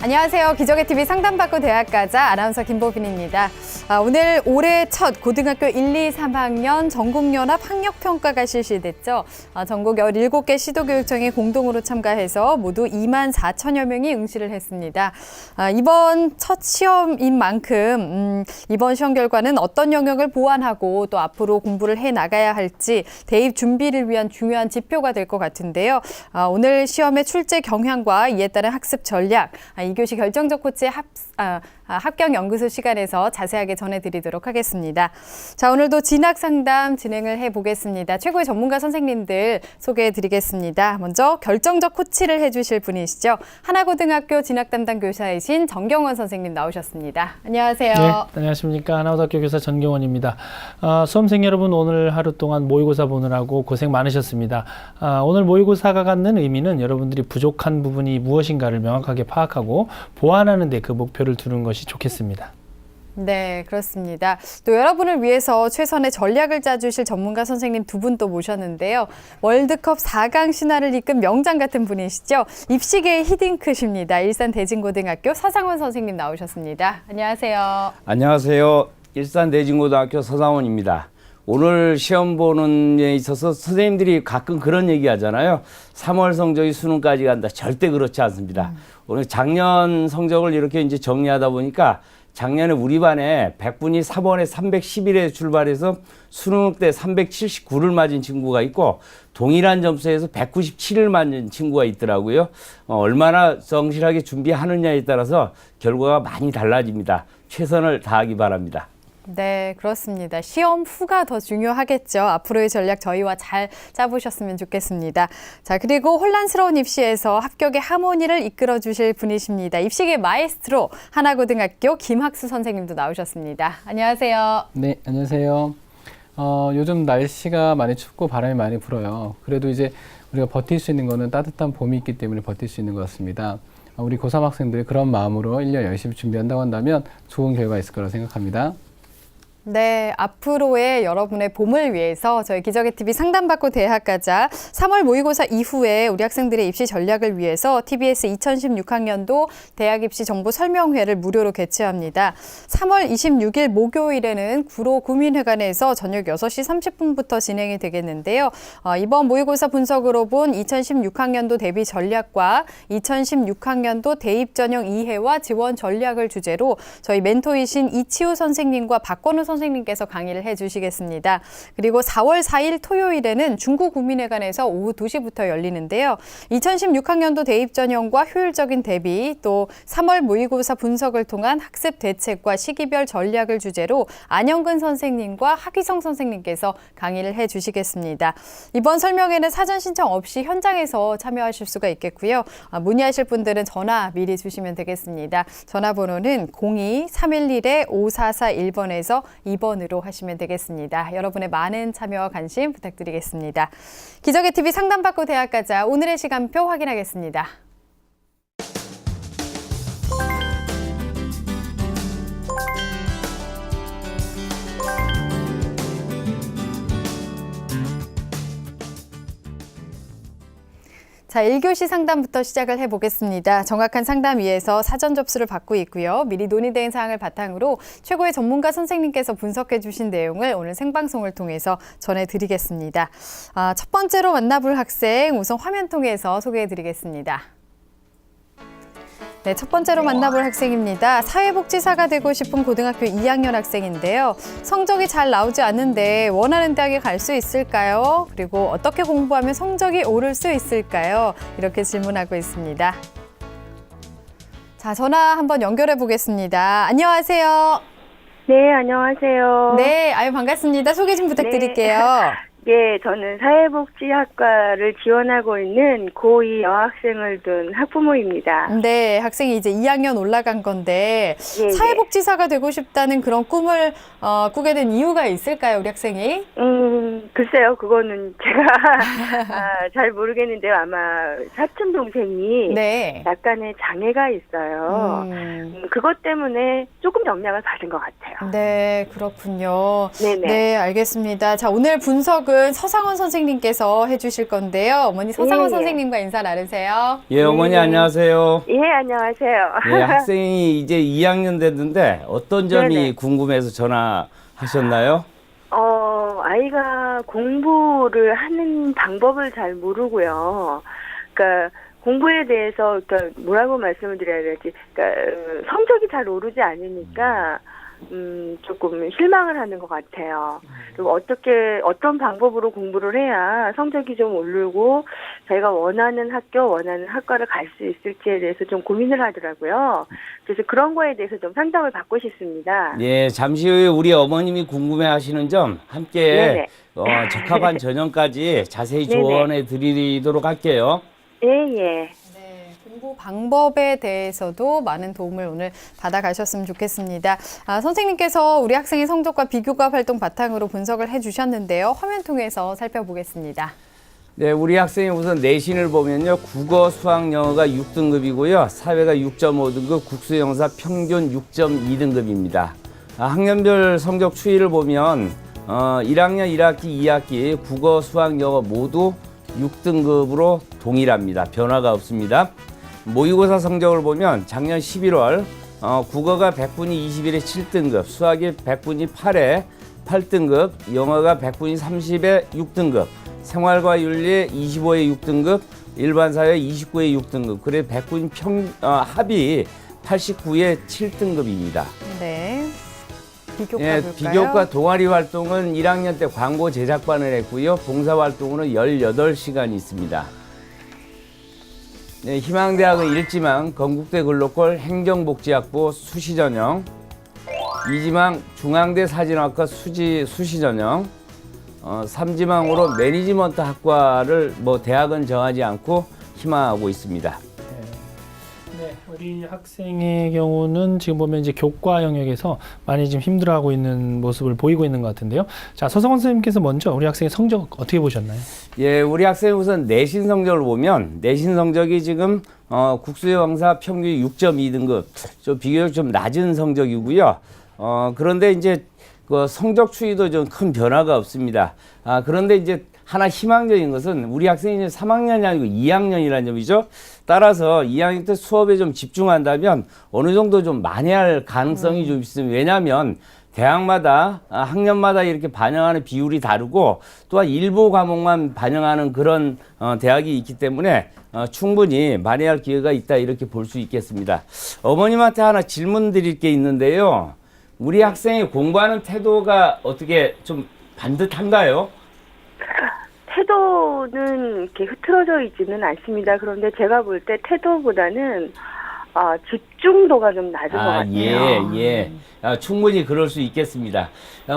안녕하세요. 기적의 TV 상담받고 대학 가자 아나운서 김보빈입니다. 오늘 올해 첫 고등학교 1, 2, 3학년 전국연합 학력평가가 실시됐죠. 전국 17개 시도교육청이 공동으로 참가해서 모두 2만 4천여 명이 응시를 했습니다. 이번 첫 시험인 만큼 이번 시험 결과는 어떤 영역을 보완하고 또 앞으로 공부를 해나가야 할지 대입 준비를 위한 중요한 지표가 될 것 같은데요. 오늘 시험의 출제 경향과 이에 따른 학습 전략, 2교시 결정적 코치의 합격 연구소 시간에서 자세하게 전해드리도록 하겠습니다. 자, 오늘도 진학 상담 진행을 해보겠습니다. 최고의 전문가 선생님들 소개해드리겠습니다. 먼저 결정적 코치를 해주실 분이시죠. 하나고등학교 진학 담당 교사이신 정경원 선생님 나오셨습니다. 안녕하세요. 네, 안녕하십니까. 하나고등학교 교사 전경원입니다. 수험생 여러분, 오늘 하루 동안 모의고사 보느라고 고생 많으셨습니다. 오늘 모의고사가 갖는 의미는 여러분들이 부족한 부분이 무엇인가를 명확하게 파악하고 보완하는 데 그 목표를 두는 것이 좋겠습니다. 네, 그렇습니다. 또 여러분을 위해서 최선의 전략을 짜주실 전문가 선생님 두 분 또 모셨는데요. 월드컵 4강 신화를 이끈 명장 같은 분이시죠. 입시계의 히딩크십니다. 일산 대진고등학교 서상원 선생님 나오셨습니다. 안녕하세요. 안녕하세요. 일산 대진고등학교 서상원입니다. 오늘 시험 보는 데 있어서 선생님들이 가끔 그런 얘기 하잖아요. 3월 성적이 수능까지 간다. 절대 그렇지 않습니다. 오늘 작년 성적을 이렇게 이제 정리하다 보니까 작년에 우리 반에 100분이 3월에 311에 출발해서 수능 때 379를 맞은 친구가 있고 동일한 점수에서 197을 맞은 친구가 있더라고요. 얼마나 성실하게 준비하느냐에 따라서 결과가 많이 달라집니다. 최선을 다하기 바랍니다. 네, 그렇습니다. 시험 후가 더 중요하겠죠. 앞으로의 전략 저희와 잘 짜보셨으면 좋겠습니다. 자, 그리고 혼란스러운 입시에서 합격의 하모니를 이끌어 주실 분이십니다. 입시계 마에스트로 하나고등학교 김학수 선생님도 나오셨습니다. 안녕하세요. 네, 안녕하세요. 요즘 날씨가 많이 춥고 바람이 많이 불어요. 그래도 이제 우리가 버틸 수 있는 거는 따뜻한 봄이 있기 때문에 버틸 수 있는 것 같습니다. 우리 고3 학생들이 그런 마음으로 1년 열심히 준비한다고 한다면 좋은 결과 있을 거라고 생각합니다. 네, 앞으로의 여러분의 봄을 위해서 저희 기적의 TV 상담받고 대학 가자 3월 모의고사 이후에 우리 학생들의 입시 전략을 위해서 TBS 2016학년도 대학 입시 정보 설명회를 무료로 개최합니다. 3월 26일 목요일에는 구로 구민회관에서 저녁 6시 30분부터 진행이 되겠는데요. 이번 모의고사 분석으로 본 2016학년도 대비 전략과 2016학년도 대입 전형 이해와 지원 전략을 주제로 저희 멘토이신 이치우 선생님과 박건우 선생님께서 강의를 해주시겠습니다. 그리고 4월 4일 토요일에는 중구구민회관에서 오후 2시부터 열리는데요. 2016학년도 대입 전형과 효율적인 대비, 또 3월 모의고사 분석을 통한 학습 대책과 시기별 전략을 주제로 안영근 선생님과 하기성 선생님께서 강의를 해주시겠습니다. 이번 설명회는 사전 신청 없이 현장에서 참여하실 수가 있겠고요. 문의하실 분들은 전화 미리 주시면 되겠습니다. 전화번호는 02-311-5441번에서 2번으로 하시면 되겠습니다. 여러분의 많은 참여와 관심 부탁드리겠습니다. 기적의 TV 상담받고 대학 가자 오늘의 시간표 확인하겠습니다. 자, 1교시 상담부터 시작을 해보겠습니다. 정확한 상담 위해서 사전 접수를 받고 있고요. 미리 논의된 사항을 바탕으로 최고의 전문가 선생님께서 분석해 주신 내용을 오늘 생방송을 통해서 전해드리겠습니다. 첫 번째로 만나볼 학생 우선 화면 통해서 소개해드리겠습니다. 네, 첫 번째로 만나볼 학생입니다. 사회복지사가 되고 싶은 고등학교 2학년 학생인데요. 성적이 잘 나오지 않는데 원하는 대학에 갈 수 있을까요? 그리고 어떻게 공부하면 성적이 오를 수 있을까요? 이렇게 질문하고 있습니다. 자, 전화 한번 연결해 보겠습니다. 안녕하세요. 네, 안녕하세요. 네, 반갑습니다. 소개 좀 부탁드릴게요. 예, 저는 사회복지학과를 지원하고 있는 고2 여학생을 둔 학부모입니다. 네, 학생이 이제 2학년 올라간 건데 예, 사회복지사가 되고 싶다는 그런 꿈을 꾸게 된 이유가 있을까요, 우리 학생이? 글쎄요, 그거는 제가 잘 모르겠는데요. 아마 사촌 동생이 네. 약간의 장애가 있어요. 그것 때문에 조금 영향을 받은 것 같아요. 네, 그렇군요. 네네. 네, 알겠습니다. 자, 오늘 분석은 서상원 선생님께서 해주실 건데요. 어머니 서상원 예, 예. 선생님과 인사 나누세요. 예, 어머니 안녕하세요. 예, 안녕하세요. 예, 학생이 이제 2학년 됐는데 어떤 점이 네네. 궁금해서 전화하셨나요? 아이가 공부를 하는 방법을 잘 모르고요. 그러니까 공부에 대해서 그러니까 뭐라고 말씀을 드려야 될지, 그러니까 성적이 잘 오르지 않으니까 조금 실망을 하는 것 같아요. 그리고 어떤 방법으로 공부를 해야 성적이 좀 오르고 자기가 원하는 학교, 원하는 학과를 갈 수 있을지에 대해서 좀 고민을 하더라고요. 그래서 그런 거에 대해서 좀 상담을 받고 싶습니다. 예, 잠시 후에 우리 어머님이 궁금해하시는 점 함께 네네. 적합한 전형까지 자세히 네네. 조언해 드리도록 할게요. 예, 예. 네, 공부 방법에 대해서도 많은 도움을 오늘 받아가셨으면 좋겠습니다. 선생님께서 우리 학생의 성적과 비교과 활동 바탕으로 분석을 해주셨는데요. 화면 통해서 살펴보겠습니다. 네, 우리 학생이 우선 내신을 보면요. 국어, 수학, 영어가 6등급이고요. 사회가 6.5등급, 국수영사 평균 6.2등급입니다. 학년별 성적 추이를 보면 1학년 1학기, 2학기 국어, 수학, 영어 모두 6등급으로 동일합니다. 변화가 없습니다. 모의고사 성적을 보면 작년 11월 국어가 100분위 21에 7등급, 수학이 100분위 8에 8등급, 영어가 100분위 30에 6등급, 생활과 윤리 25에 6등급, 일반사회 29에 6등급, 그래 100분위 합이 89에 7등급입니다. 네, 비교과 예, 볼까요? 비교과 동아리 활동은 1학년 때 광고 제작반을 했고요. 봉사 활동으로는 18시간이 있습니다. 네, 희망대학은 일지망, 건국대 글로컬, 행정복지학부 수시전형, 이지망 중앙대 사진학과 수시전형, 3지망으로 매니지먼트 학과를 대학은 정하지 않고 희망하고 있습니다. 네, 우리 학생의 경우는 지금 보면 이제 교과 영역에서 많이 지금 힘들어하고 있는 모습을 보이고 있는 것 같은데요. 자, 서성원 선생님께서 먼저 우리 학생의 성적 어떻게 보셨나요? 예, 우리 학생이 우선 내신 성적을 보면 내신 성적이 지금 국수영사 평균 6.2등급, 좀 비교적 좀 낮은 성적이고요. 그런데 이제 그 성적 추이도 좀 큰 변화가 없습니다. 그런데 이제 하나 희망적인 것은 우리 학생이 이제 3학년이 아니고 2학년이라는 점이죠. 따라서 2학년 때 수업에 좀 집중한다면 어느 정도 좀 만회할 가능성이 좀 있습니다. 왜냐하면 대학마다 학년마다 이렇게 반영하는 비율이 다르고 또한 일부 과목만 반영하는 그런 대학이 있기 때문에 충분히 만회할 기회가 있다 이렇게 볼 수 있겠습니다. 어머님한테 하나 질문 드릴 게 있는데요. 우리 학생이 공부하는 태도가 어떻게 좀 반듯한가요? 태도는 이렇게 흐트러져 있지는 않습니다. 그런데 제가 볼 때 태도보다는 집중도가 좀 낮은 것 같아요. 예. 충분히 그럴 수 있겠습니다.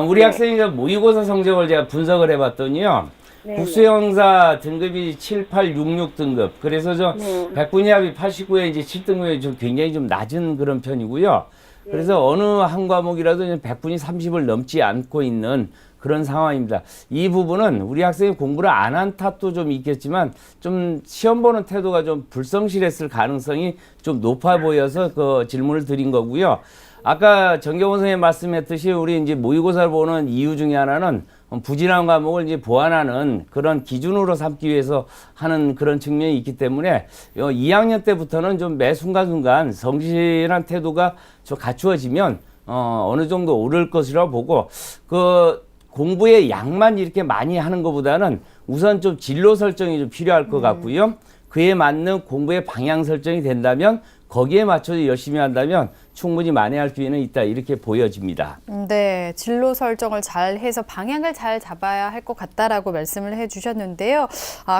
우리 학생이 모의고사 성적을 제가 분석을 해봤더니요. 네, 국수형사 등급이 7, 8, 6, 6등급. 그래서 네. 100분위 합이 89에 이제 7등급이 좀 굉장히 좀 낮은 그런 편이고요. 그래서 어느 한 과목이라도 100분위 30을 넘지 않고 있는 그런 상황입니다. 이 부분은 우리 학생이 공부를 안 한 탓도 좀 있겠지만 좀 시험 보는 태도가 좀 불성실했을 가능성이 좀 높아 보여서 그 질문을 드린 거고요. 아까 정경원 선생님 말씀했듯이 우리 이제 모의고사를 보는 이유 중에 하나는 부진한 과목을 이제 보완하는 그런 기준으로 삼기 위해서 하는 그런 측면이 있기 때문에 2학년 때부터는 좀 매 순간순간 성실한 태도가 좀 갖추어지면 어느 정도 오를 것이라고 보고 그 공부의 양만 이렇게 많이 하는 것보다는 우선 좀 진로 설정이 좀 필요할 것 같고요. 그에 맞는 공부의 방향 설정이 된다면 거기에 맞춰서 열심히 한다면 충분히 만회할 기회는 있다 이렇게 보여집니다. 네, 진로 설정을 잘 해서 방향을 잘 잡아야 할 것 같다라고 말씀을 해주셨는데요.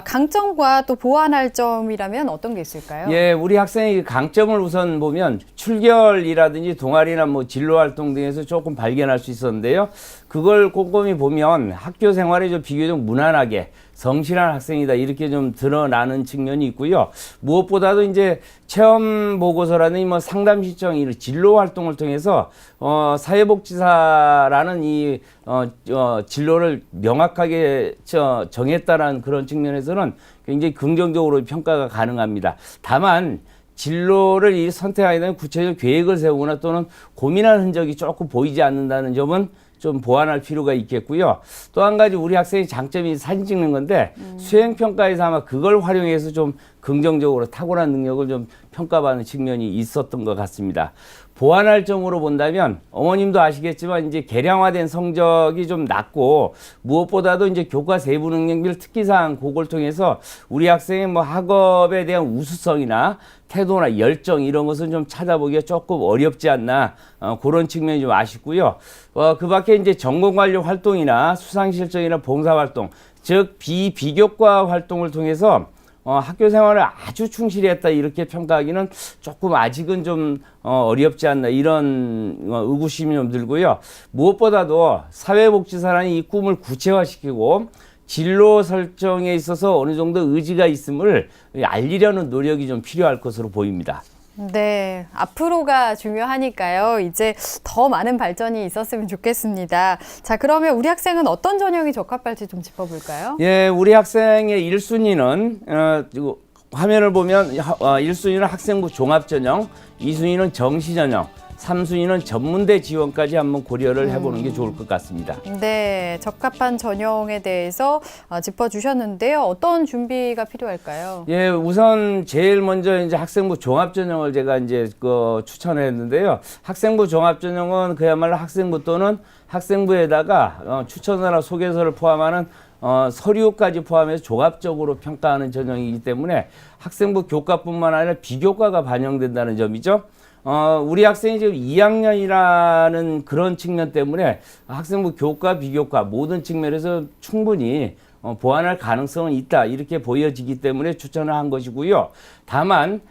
강점과 또 보완할 점이라면 어떤 게 있을까요? 예, 우리 학생의 강점을 우선 보면 출결이라든지 동아리나 진로 활동 등에서 조금 발견할 수 있었는데요. 그걸 꼼꼼히 보면 학교 생활에 좀 비교적 무난하게 성실한 학생이다 이렇게 좀 드러나는 측면이 있고요. 무엇보다도 이제 체험 보고서라는 상담 신청 이 진로 활동을 통해서 사회복지사라는 이 진로를 명확하게 정했다라는 그런 측면에서는 굉장히 긍정적으로 평가가 가능합니다. 다만 진로를 이 선택하게 되면 구체적 계획을 세우거나 또는 고민한 흔적이 조금 보이지 않는다는 점은 좀 보완할 필요가 있겠고요. 또 한 가지 우리 학생의 장점이 사진 찍는 건데 수행평가에서 아마 그걸 활용해서 좀 긍정적으로 탁월한 능력을 좀 평가받는 측면이 있었던 것 같습니다. 보완할 점으로 본다면 어머님도 아시겠지만 이제 개량화된 성적이 좀 낮고 무엇보다도 이제 교과 세부 능력별 특기사항 그걸 통해서 우리 학생의 뭐 학업에 대한 우수성이나 태도나 열정 이런 것은 좀 찾아보기가 조금 어렵지 않나 그런 측면이 좀 아쉽고요. 그 밖에 이제 전공 관련 활동이나 수상 실적이나 봉사 활동 즉 비교과 활동을 통해서 학교 생활을 아주 충실히 했다 이렇게 평가하기는 조금 아직은 좀 어렵지 않나 이런 의구심이 좀 들고요. 무엇보다도 사회복지사라는 이 꿈을 구체화시키고 진로 설정에 있어서 어느 정도 의지가 있음을 알리려는 노력이 좀 필요할 것으로 보입니다. 네, 앞으로가 중요하니까요. 이제 더 많은 발전이 있었으면 좋겠습니다. 자, 그러면 우리 학생은 어떤 전형이 적합할지 좀 짚어볼까요? 예, 우리 학생의 1순위는 화면을 보면 1순위는 학생부 종합전형, 2순위는 정시전형, 3순위는 전문대 지원까지 한번 고려를 해보는 게 좋을 것 같습니다. 네, 적합한 전형에 대해서 짚어주셨는데요. 어떤 준비가 필요할까요? 예, 우선 제일 먼저 이제 학생부 종합전형을 제가 이제 추천했는데요. 학생부 종합전형은 그야말로 학생부 또는 학생부에다가 추천서나 소개서를 포함하는 서류까지 포함해서 종합적으로 평가하는 전형이기 때문에 학생부 교과뿐만 아니라 비교과가 반영된다는 점이죠. 우리 학생이 지금 2학년이라는 그런 측면 때문에 학생부 교과, 비교과 모든 측면에서 충분히 보완할 가능성은 있다 이렇게 보여지기 때문에 추천을 한 것이고요. 다만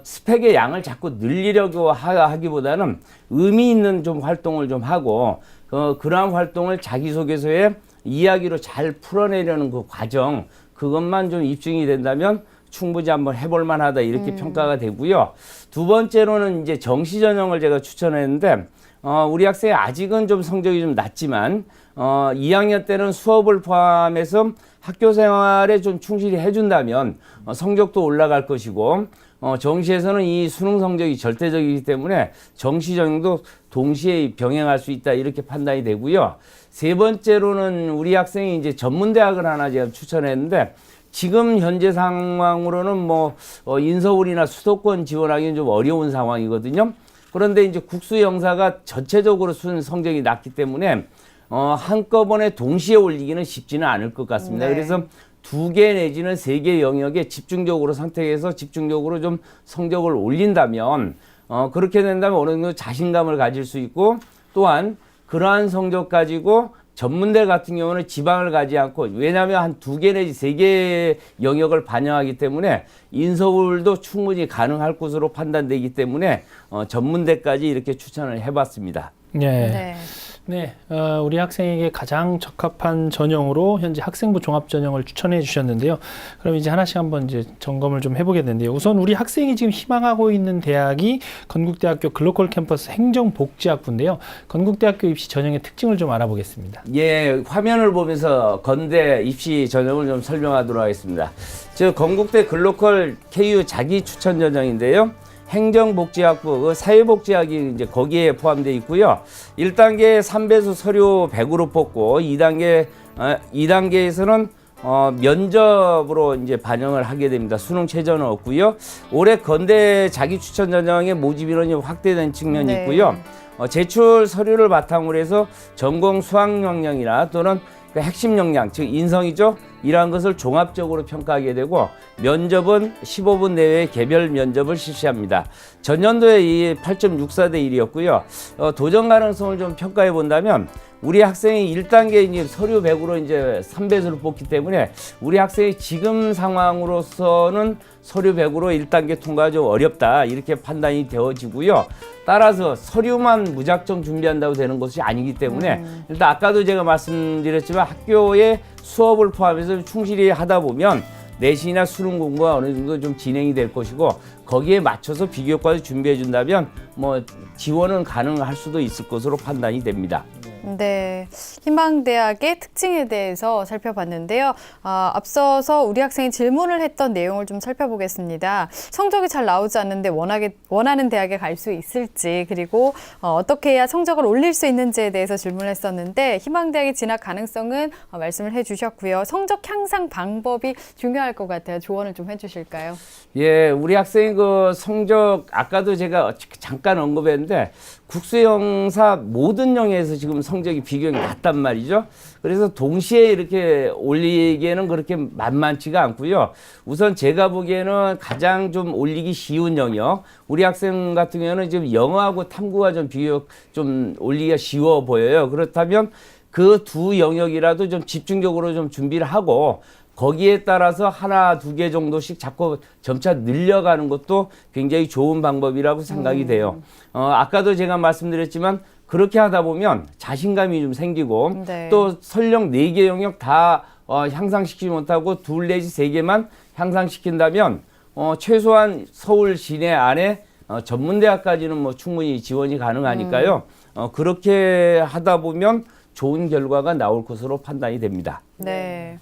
스펙의 양을 자꾸 늘리려고 하기보다는 의미 있는 좀 활동을 좀 하고 그러한 활동을 자기소개서에 이야기로 잘 풀어내려는 그 과정 그것만 좀 입증이 된다면 충분히 한번 해볼 만하다 이렇게 평가가 되고요. 두 번째로는 이제 정시 전형을 제가 추천했는데 우리 학생이 아직은 좀 성적이 좀 낮지만 2학년 때는 수업을 포함해서 학교 생활에 좀 충실히 해준다면 성적도 올라갈 것이고 정시에서는 이 수능 성적이 절대적이기 때문에 정시 전형도 동시에 병행할 수 있다 이렇게 판단이 되고요. 세 번째로는 우리 학생이 이제 전문대학을 하나 제가 추천했는데 지금 현재 상황으로는 인서울이나 수도권 지원하기는 좀 어려운 상황이거든요. 그런데 이제 국수 영사가 전체적으로 성적이 낮기 때문에 한꺼번에 동시에 올리기는 쉽지는 않을 것 같습니다. 네. 그래서 2개 내지는 3개 영역에 집중적으로 선택해서 집중적으로 좀 성적을 올린다면 그렇게 된다면 어느 정도 자신감을 가질 수 있고 또한 그러한 성적 가지고 전문대 같은 경우는 지방을 가지 않고 왜냐하면 한 2개 내지 3개 영역을 반영하기 때문에 인서울도 충분히 가능할 것으로 판단되기 때문에 전문대까지 이렇게 추천을 해봤습니다. 네. 우리 학생에게 가장 적합한 전형으로 현재 학생부 종합 전형을 추천해 주셨는데요. 그럼 이제 하나씩 한번 이제 점검을 좀 해보겠는데요. 우선 우리 학생이 지금 희망하고 있는 대학이 건국대학교 글로컬 캠퍼스 행정복지학부인데요. 건국대학교 입시 전형의 특징을 좀 알아보겠습니다. 예, 화면을 보면서 건대 입시 전형을 좀 설명하도록 하겠습니다. 건국대 글로컬 KU 자기 추천 전형인데요. 행정복지학부, 사회복지학이 이제 거기에 포함되어 있고요. 1단계 3배수 서류 100으로 뽑고 2단계에서는 면접으로 이제 반영을 하게 됩니다. 수능 최저는 없고요. 올해 건대 자기 추천 전형의 모집 인원이 확대된 측면이 있고요. 제출 서류를 바탕으로 해서 전공 수학 역량이나 또는 그 핵심 역량, 즉 인성이죠. 이러한 것을 종합적으로 평가하게 되고 면접은 15분 내외의 개별 면접을 실시합니다. 전년도에 이 8.64대 1이었고요. 도전 가능성을 좀 평가해 본다면 우리 학생이 1단계 이제 서류 100으로 이제 3배수를 뽑기 때문에 우리 학생이 지금 상황으로서는 서류 100으로 1단계 통과가 좀 어렵다 이렇게 판단이 되어지고요. 따라서 서류만 무작정 준비한다고 되는 것이 아니기 때문에 일단 아까도 제가 말씀드렸지만 학교의 수업을 포함해서 충실히 하다 보면 내신이나 수능 공부가 어느 정도 좀 진행이 될 것이고 거기에 맞춰서 비교과를 준비해 준다면 지원은 가능할 수도 있을 것으로 판단이 됩니다. 네, 희망대학의 특징에 대해서 살펴봤는데요. 앞서서 우리 학생이 질문을 했던 내용을 좀 살펴보겠습니다. 성적이 잘 나오지 않는데 원하는 대학에 갈 수 있을지, 그리고 어떻게 해야 성적을 올릴 수 있는지에 대해서 질문을 했었는데 희망대학에 진학 가능성은 말씀을 해주셨고요. 성적 향상 방법이 중요할 것 같아요. 조언을 좀 해주실까요? 예, 우리 학생이 그 성적 아까도 제가 잠깐 언급했는데 국수영사 모든 영역에서 지금 성적이 비교가 같단 말이죠. 그래서 동시에 이렇게 올리기에는 그렇게 만만치가 않고요. 우선 제가 보기에는 가장 좀 올리기 쉬운 영역, 우리 학생 같은 경우는 지금 영어하고 탐구가 좀 비교적 좀 올리기가 쉬워 보여요. 그렇다면 그 두 영역이라도 좀 집중적으로 좀 준비를 하고 거기에 따라서 하나, 두 개 정도씩 자꾸 점차 늘려가는 것도 굉장히 좋은 방법이라고 생각이 돼요. 아까도 제가 말씀드렸지만 그렇게 하다 보면 자신감이 좀 생기고 네. 또 설령 4개 영역 다 향상시키지 못하고 2 내지 3개만 향상시킨다면 최소한 서울 시내 안에 전문대학까지는 뭐 충분히 지원이 가능하니까요. 그렇게 하다 보면 좋은 결과가 나올 것으로 판단이 됩니다. 네.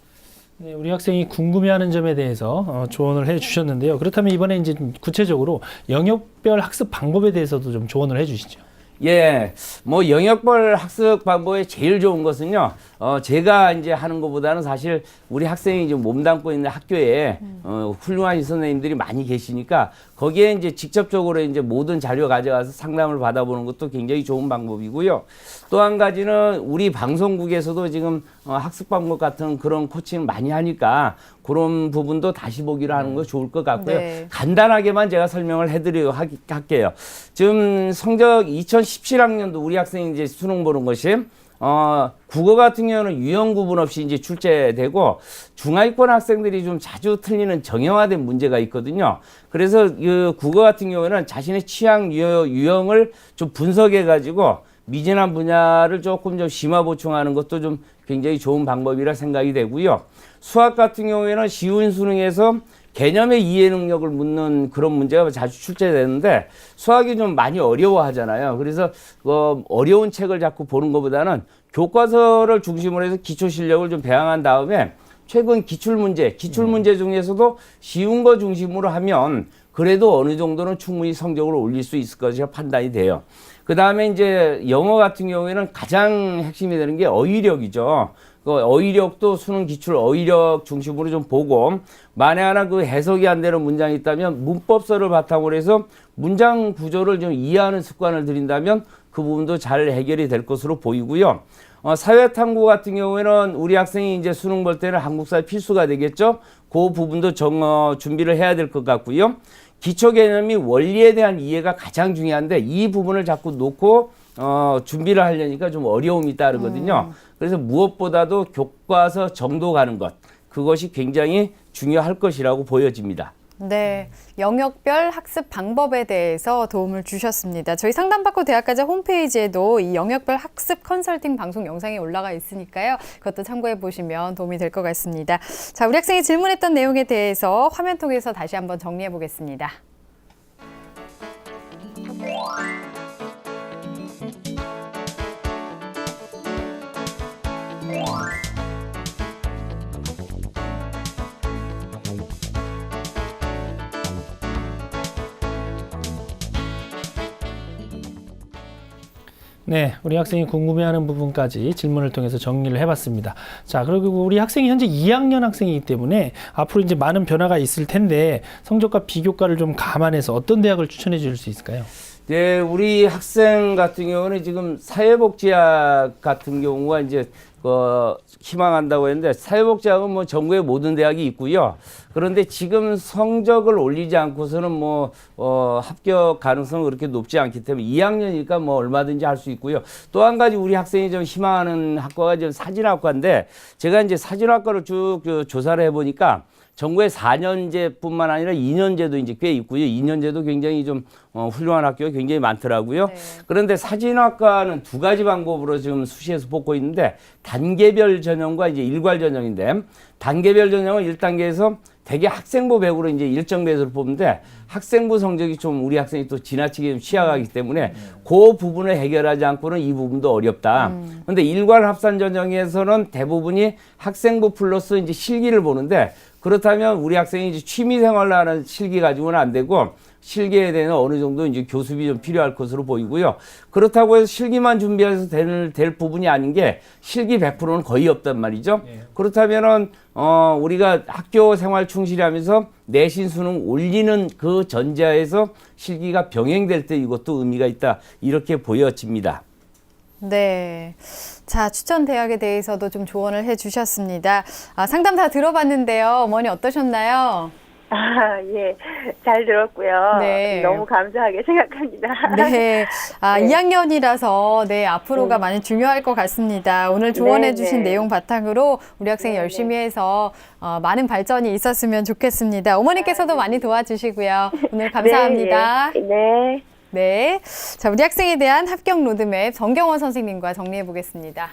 네, 우리 학생이 궁금해하는 점에 대해서 조언을 해주셨는데요. 그렇다면 이번에 이제 구체적으로 영역별 학습 방법에 대해서도 좀 조언을 해주시죠. 예, 뭐 영역별 학습 방법에 제일 좋은 것은요. 제가 이제 하는 것보다는 사실 우리 학생이 이제 몸담고 있는 학교에 훌륭한 선생님들이 많이 계시니까 거기에 이제 직접적으로 이제 모든 자료 가져가서 상담을 받아보는 것도 굉장히 좋은 방법이고요. 또 한 가지는 우리 방송국에서도 지금 학습 방법 같은 그런 코칭을 많이 하니까 그런 부분도 다시 보기로 하는 거 좋을 것 같고요. 네. 간단하게만 제가 설명을 해드리도록 할게요. 지금 성적 2017학년도 우리 학생이 이제 수능 보는 것이 국어 같은 경우는 유형 구분 없이 이제 출제되고 중하위권 학생들이 좀 자주 틀리는 정형화된 문제가 있거든요. 그래서 그 국어 같은 경우는 자신의 취향 유형을 좀 분석해 가지고 미진한 분야를 조금 좀 심화 보충하는 것도 좀 굉장히 좋은 방법이라 생각이 되고요. 수학 같은 경우에는 쉬운 수능에서 개념의 이해 능력을 묻는 그런 문제가 자주 출제되는데 수학이 좀 많이 어려워하잖아요. 그래서 어려운 책을 자꾸 보는 것보다는 교과서를 중심으로 해서 기초 실력을 좀 배양한 다음에 최근 기출문제 중에서도 쉬운 거 중심으로 하면 그래도 어느 정도는 충분히 성적을 올릴 수 있을 것이라 판단이 돼요. 그 다음에 이제 영어 같은 경우에는 가장 핵심이 되는 게 어휘력이죠. 그 어휘력도 수능 기출 어휘력 중심으로 좀 보고 만에 하나 그 해석이 안 되는 문장이 있다면 문법서를 바탕으로 해서 문장 구조를 좀 이해하는 습관을 들인다면 그 부분도 잘 해결이 될 것으로 보이고요. 사회탐구 같은 경우에는 우리 학생이 이제 수능 볼 때는 한국사 필수가 되겠죠. 그 부분도 준비를 해야 될 것 같고요. 기초 개념이 원리에 대한 이해가 가장 중요한데 이 부분을 자꾸 놓고 준비를 하려니까 좀 어려움이 따르거든요. 그래서 무엇보다도 교과서 정도 가는 것, 그것이 굉장히 중요할 것이라고 보여집니다. 네, 영역별 학습 방법에 대해서 도움을 주셨습니다. 저희 상담받고 대학가자 홈페이지에도 이 영역별 학습 컨설팅 방송 영상이 올라가 있으니까요. 그것도 참고해 보시면 도움이 될 것 같습니다. 자, 우리 학생이 질문했던 내용에 대해서 화면 통해서 다시 한번 정리해 보겠습니다. 네, 우리 학생이 궁금해하는 부분까지 질문을 통해서 정리를 해봤습니다. 자, 그리고 우리 학생이 현재 2학년 학생이기 때문에 앞으로 이제 많은 변화가 있을 텐데 성적과 비교과를 좀 감안해서 어떤 대학을 추천해 줄 수 있을까요? 네, 우리 학생 같은 경우는 지금 사회복지학 같은 경우가 이제 희망한다고 했는데 사회복지학은 뭐 전국의 모든 대학이 있고요. 그런데 지금 성적을 올리지 않고서는 합격 가능성은 그렇게 높지 않기 때문에 2학년이니까 뭐 얼마든지 할 수 있고요. 또 한 가지 우리 학생이 좀 희망하는 학과가 지금 사진학과인데 제가 이제 사진학과를 쭉 조사를 해보니까 전국에 4년제뿐만 아니라 2년제도 이제 꽤 있고요. 2년제도 굉장히 좀 훌륭한 학교가 굉장히 많더라고요. 네. 그런데 사진학과는 두 가지 방법으로 지금 수시에서 뽑고 있는데 단계별 전형과 이제 일괄 전형인데 단계별 전형은 1단계에서 대개 학생부 100으로 이제 일정 배수를 뽑는데 학생부 성적이 좀 우리 학생이 또 지나치게 좀 취약하기 때문에 그 부분을 해결하지 않고는 이 부분도 어렵다. 그런데 일괄 합산 전형에서는 대부분이 학생부 플러스 이제 실기를 보는데 그렇다면 우리 학생이 이제 취미 생활을 하는 실기 가지고는 안 되고 실기에 대해서 어느 정도 이제 교습이 좀 필요할 것으로 보이고요. 그렇다고 해서 실기만 준비해서 될 부분이 아닌 게 실기 100%는 거의 없단 말이죠. 그렇다면은 우리가 학교 생활 충실히 하면서 내신 수능 올리는 그 전제하에서 실기가 병행될 때 이것도 의미가 있다. 이렇게 보여집니다. 네. 자, 추천 대학에 대해서도 좀 조언을 해 주셨습니다. 상담 다 들어봤는데요. 어머니 어떠셨나요? 예. 잘 들었고요. 네. 너무 감사하게 생각합니다. 네. 네. 2학년이라서 네, 앞으로가 많이 중요할 것 같습니다. 오늘 조언해 네, 주신 네. 내용 바탕으로 우리 학생이 네, 열심히 해서 많은 발전이 있었으면 좋겠습니다. 어머니께서도 많이 도와주시고요. 오늘 감사합니다. 네. 네. 네. 자, 우리 학생에 대한 합격 로드맵 정경원 선생님과 정리해 보겠습니다.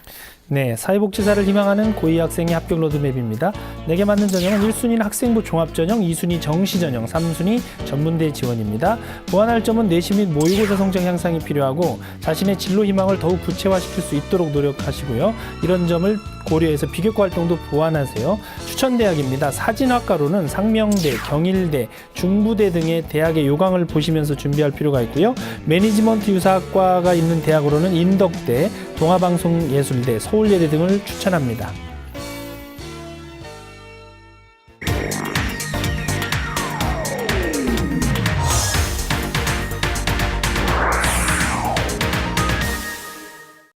네, 사회복지사를 희망하는 고2 학생의 합격 로드맵입니다. 내게 맞는 전형은 1순위는 학생부 종합전형, 2순위 정시전형, 3순위 전문대 지원입니다. 보완할 점은 내신 및 모의고사 성적 향상이 필요하고 자신의 진로 희망을 더욱 구체화시킬 수 있도록 노력하시고요. 이런 점을 고려해서 비교과 활동도 보완하세요. 추천대학입니다. 사진학과로는 상명대, 경일대, 중부대 등의 대학의 요강을 보시면서 준비할 필요가 있고요. 매니지먼트 유사학과가 있는 대학으로는 인덕대, 동아방송예술대, 서울예대 등을 추천합니다.